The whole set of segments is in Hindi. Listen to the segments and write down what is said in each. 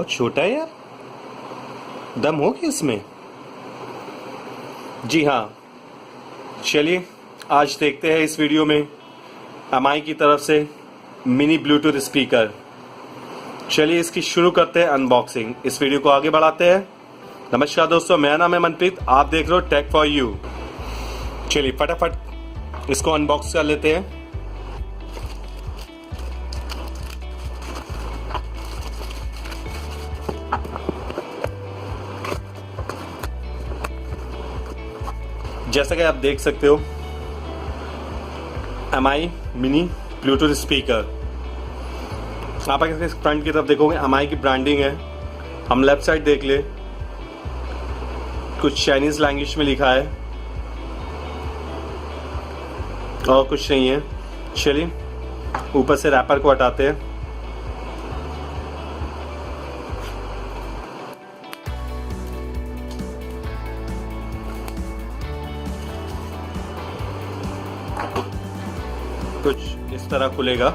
बहुत छोटा है यार, दम हो गया इसमें। जी हाँ, चलिए आज देखते हैं इस वीडियो में एमआई की तरफ से मिनी ब्लूटूथ स्पीकर। चलिए इसकी शुरू करते हैं अनबॉक्सिंग, इस वीडियो को आगे बढ़ाते हैं। नमस्कार दोस्तों, मेरा नाम है मनप्रीत, आप देख रहे हो टेक फॉर यू। चलिए फटाफट इसको अनबॉक्स कर लेते हैं। जैसा कि आप देख सकते हो एमआई मिनी ब्लूटूथ स्पीकर। आप अगर फ्रंट की तरफ देखोगे एमआई की ब्रांडिंग है। हम लेफ्ट साइड देख ले, कुछ चाइनीज लैंग्वेज में लिखा है और कुछ नहीं है। चलिए ऊपर से रैपर को हटाते हैं। कुछ इस तरह खुलेगा।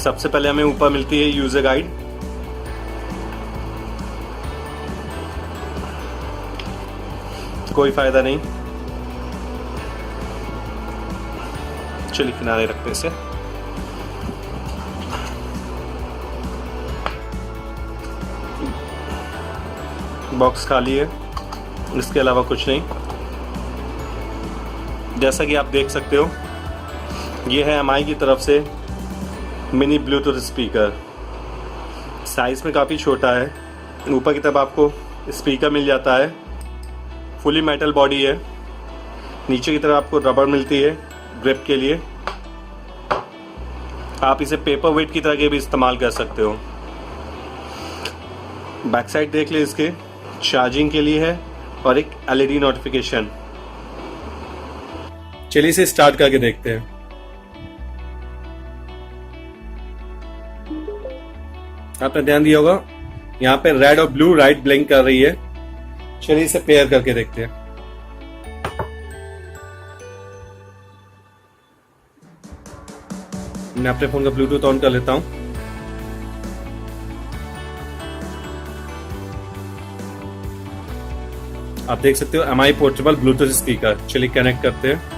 सबसे पहले हमें ऊपर मिलती है यूजर गाइड। कोई फायदा नहीं, चलिए किनारे रखते इसे। बॉक्स खाली है, इसके अलावा कुछ नहीं। जैसा कि आप देख सकते हो ये है एमआई की तरफ से मिनी ब्लूटूथ स्पीकर। साइज में काफ़ी छोटा है। ऊपर की तरफ आपको स्पीकर मिल जाता है, फुली मेटल बॉडी है। नीचे की तरफ आपको रबर मिलती है ग्रिप के लिए। आप इसे पेपर वेट की तरह के भी इस्तेमाल कर सकते हो। बैक साइड देख ले, इसके चार्जिंग के लिए है और एक एलईडी नोटिफिकेशन। चलिए इसे स्टार्ट करके देखते हैं। आपने ध्यान दिया होगा यहाँ पे रेड और ब्लू लाइट ब्लिंक कर रही है। चलिए इसे पेयर करके देखते हैं। मैं अपने फोन का ब्लूटूथ ऑन कर लेता हूं। आप देख सकते हो एमआई पोर्टेबल ब्लूटूथ स्पीकर। चलिए कनेक्ट करते हैं।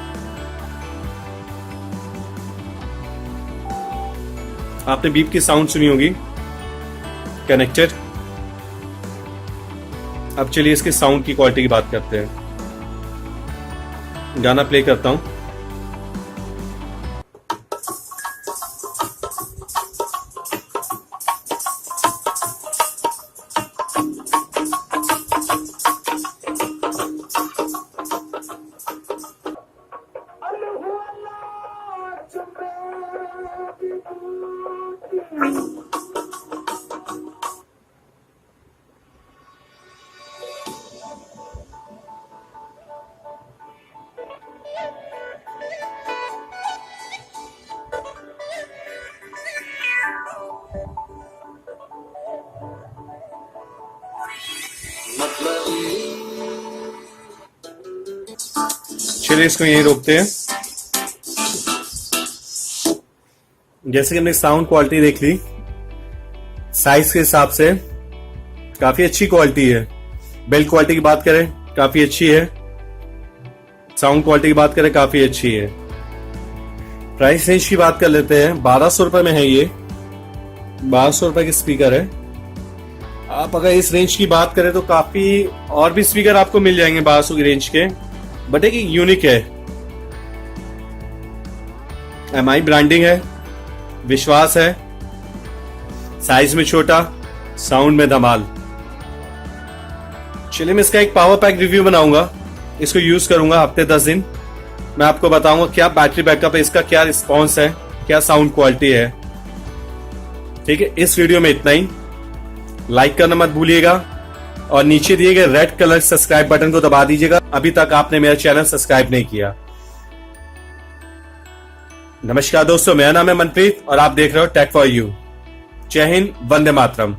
आपने बीप की साउंड सुनी होगी। कनेक्टेड। अब चलिए इसके साउंड की क्वालिटी की बात करते हैं। गाना प्ले करता हूं। चलिए इसको यहीं रोकते हैं। जैसे कि हमने साउंड क्वालिटी देख ली, साइज के हिसाब से काफी अच्छी क्वालिटी है। बिल्ड क्वालिटी की बात करें काफी अच्छी है। साउंड क्वालिटी की बात करें काफी अच्छी है। प्राइस रेंज की बात कर लेते हैं। 1200 रुपए में है ये। 1200 रुपए की स्पीकर है। आप अगर इस रेंज की बात करें तो काफी और भी स्पीकर आपको मिल जाएंगे 1200 की रेंज के, बट एक यूनिक है। एमआई ब्रांडिंग है, विश्वास है। साइज में छोटा, साउंड में धमाल। चलिए मैं इसका एक पावर पैक रिव्यू बनाऊंगा। इसको यूज करूंगा हफ्ते 10 दिन। मैं आपको बताऊंगा क्या बैटरी बैकअप है इसका, क्या रिस्पॉन्स है, क्या साउंड क्वालिटी है। ठीक है, इस वीडियो में इतना ही। लाइक करना मत भूलिएगा और नीचे दिए गए रेड कलर सब्सक्राइब बटन को दबा दीजिएगा अभी तक आपने मेरा चैनल सब्सक्राइब नहीं किया। नमस्कार दोस्तों, मेरा नाम है मनप्रीत और आप देख रहे हो टेक फॉर यू। जय हिंद, वंदे मातरम।